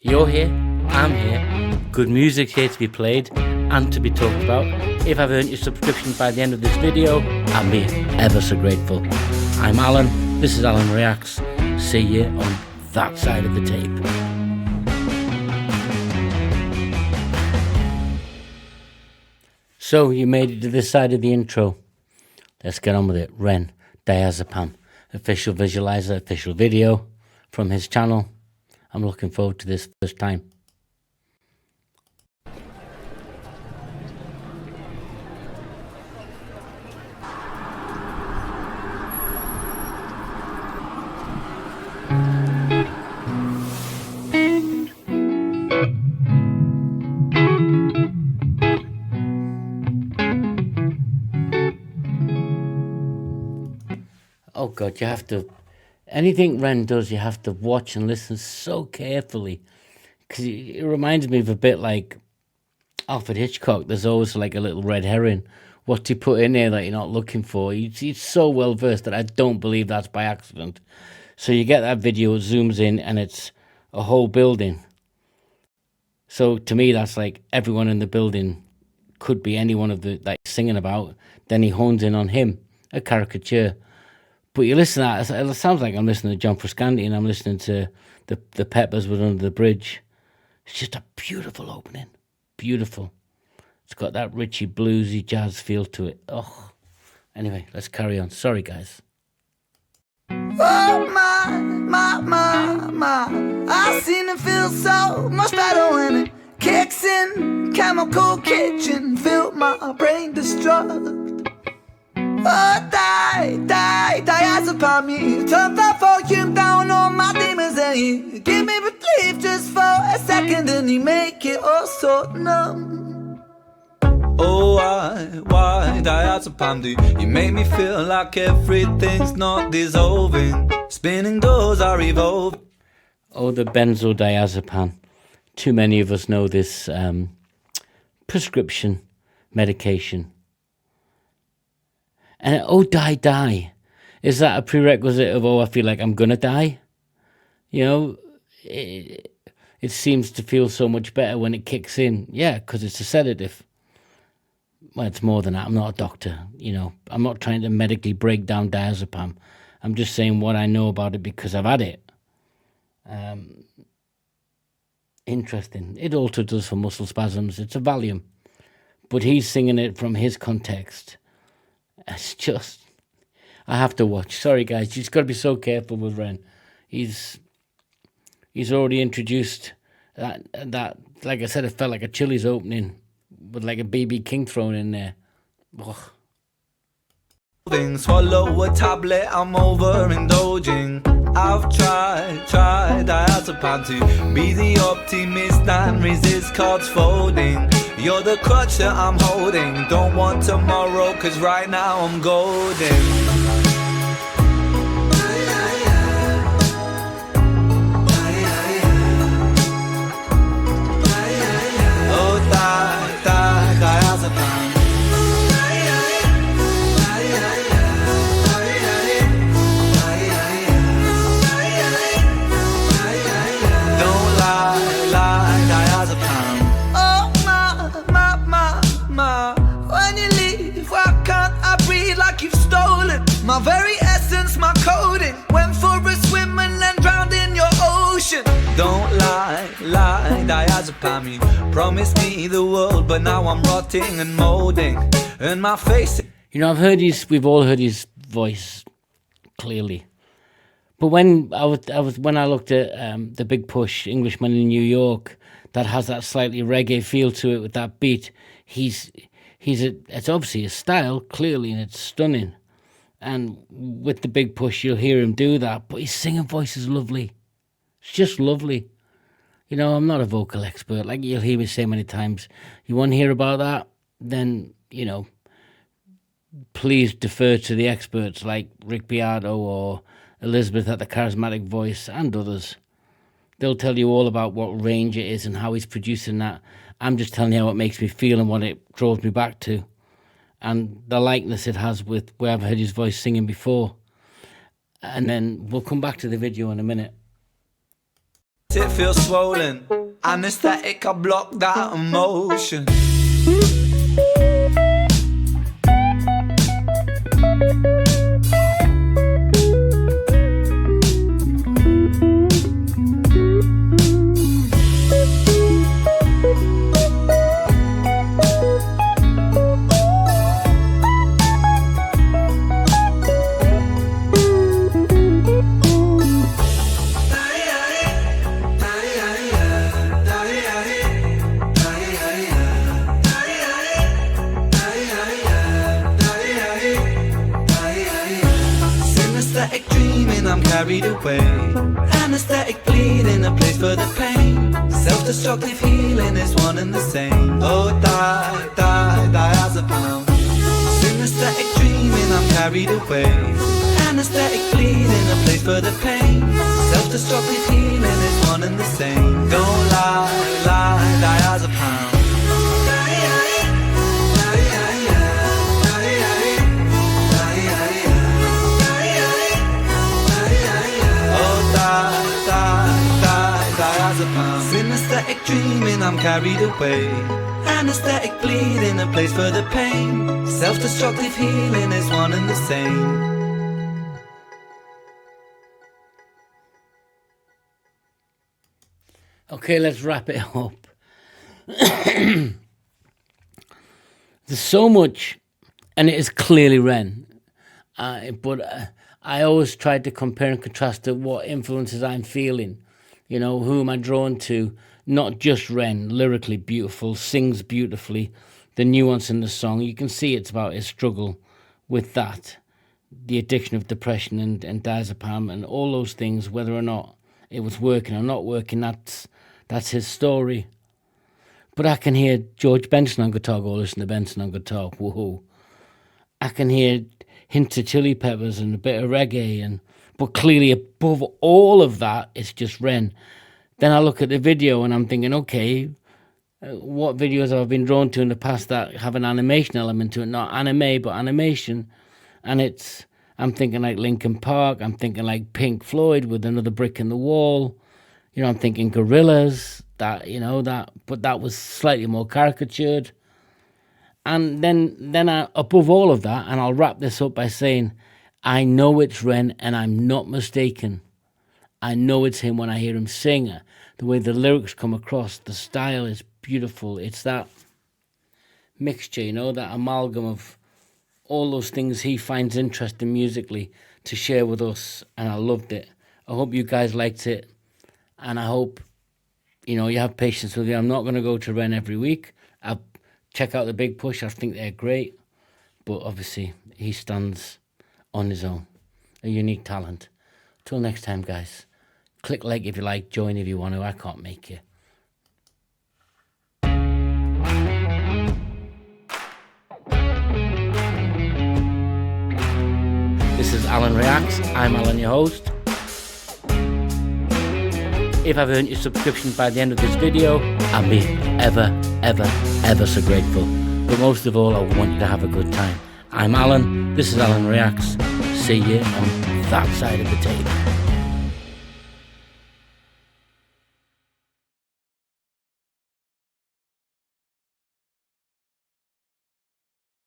You're here, I'm here, good music's here to be played and to be talked about. If I've earned your subscription by the end of this video, I'll be ever so grateful. I'm Alan, this is Alan Reacts. See you on that side of the tape. So you made it to this side of the intro. Let's get on with it. REN, DIAZEPAM, official visualizer, official video from his channel. I'm looking forward to this first time. Oh God, you have to, anything REN does, you have to watch and listen so carefully. Because it reminds me of a bit like Alfred Hitchcock. There's always like a little red herring. What's he put in there that you're not looking for? He's so well versed that I don't believe that's by accident. So you get that video, it zooms in, and it's a whole building. So to me, that's like everyone in the building could be any one of the like singing about. Then he hones in on him, a caricature. But you listen to that, it sounds like I'm listening to John Frusciante and I'm listening to the Peppers with Under the Bridge. It's just a beautiful opening. Beautiful. It's got that Richie bluesy jazz feel to it. Oh. Anyway, let's carry on. Sorry, guys. Oh my, I seem to feel so much better when it kicks in. Chemical kitchen, feel my brain destruct. Oh, DIAZEPAM, you turn that volume down on my demons and you give me relief just for a second and you make it all so numb. Oh, why, DIAZEPAM, do you make me feel like everything's not dissolving? Spinning doors are evolving. Oh, the benzodiazepam. Too many of us know this prescription medication. And oh, die. Is that a prerequisite of, oh, I feel like I'm going to die? You know, it seems to feel so much better when it kicks in. Yeah, because it's a sedative. Well, it's more than that. I'm not a doctor, you know. I'm not trying to medically break down diazepam. I'm just saying what I know about it because I've had it. Interesting. It also does for muscle spasms. It's a Valium. But he's singing it from his context. It's just, I have to watch. Sorry, guys. You just got to be so careful with REN. He's already introduced that. Like I said, it felt like a Chili's opening with like a BB King thrown in there. Ugh. Swallow a tablet, I'm overindulging. I've tried DIAZEPAM to be the optimist and resist cards folding. You're the crutch that I'm holding. Don't want tomorrow, cause right now I'm golden. My very essence, my coding. Went for a swim and then drowned in your ocean. Don't lie, DIAZEPAM. You promised me the world, but now I'm rotting and molding. And my face. You know, we've all heard his voice clearly. But when I looked at the Big Push, Englishman in New York, that has that slightly reggae feel to it with that beat, it's obviously a style, clearly, and it's stunning. And with the Big Push, you'll hear him do that. But his singing voice is lovely. It's just lovely. You know, I'm not a vocal expert. Like you'll hear me say many times, you want to hear about that? Then, you know, please defer to the experts like Rick Beato or Elizabeth at the Charismatic Voice and others. They'll tell you all about what range it is and how he's producing that. I'm just telling you how it makes me feel and what it draws me back to. And the likeness it has with where I've heard his voice singing before. And then we'll come back to the video in a minute. it feels swollen. Anesthetic, I block that emotion. Synesthetic dreaming, I'm carried away. Anesthetic bleeding, a place for the pain. Self-destructive healing is one and the same. Oh, diazepam. Synesthetic dreaming, I'm carried away. Anesthetic bleeding, a place for the pain. Self-destructive healing is one and the same. Don't lie, diazepam. Synesthetic dreaming, I'm carried away. Anesthetic bleeding, a place for the pain. Self-destructive healing is one and the same. Okay, let's wrap it up. There's so much, and it is clearly REN. But I always tried to compare and contrast to what influences I'm feeling. You know, who am I drawn to? Not just REN, lyrically beautiful, sings beautifully, the nuance in the song. You can see it's about his struggle with that, the addiction of depression and diazepam and all those things, whether or not it was working or not working, that's his story. But I can hear George Benson on guitar, go listen to Benson on guitar, woohoo. I can hear hints of Chili Peppers and a bit of reggae, but clearly above all of that, it's just REN. Then I look at the video and I'm thinking, okay, what videos have I been drawn to in the past that have an animation element to it? Not anime, but animation. And I'm thinking like Linkin Park, I'm thinking like Pink Floyd with Another Brick in the Wall. You know, I'm thinking Gorillaz, but that was slightly more caricatured. And then I, above all of that, and I'll wrap this up by saying, I know it's REN and I'm not mistaken. I know it's him when I hear him sing. The way the lyrics come across, the style is beautiful. It's that mixture, that amalgam of all those things he finds interesting musically to share with us, and I loved it. I hope you guys liked it, and I hope, you have patience with me. I'm not going to go to REN every week. I'll check out the Big Push. I think they're great, but obviously he stands on his own, a unique talent. Till next time, guys. Click like if you like, join if you want to. I can't make you. This is Alan Reacts. I'm Alan, your host. If I've earned your subscription by the end of this video, I'll be ever, ever, ever so grateful. But most of all, I want you to have a good time. I'm Alan. This is Alan Reacts. See you on that side of the table.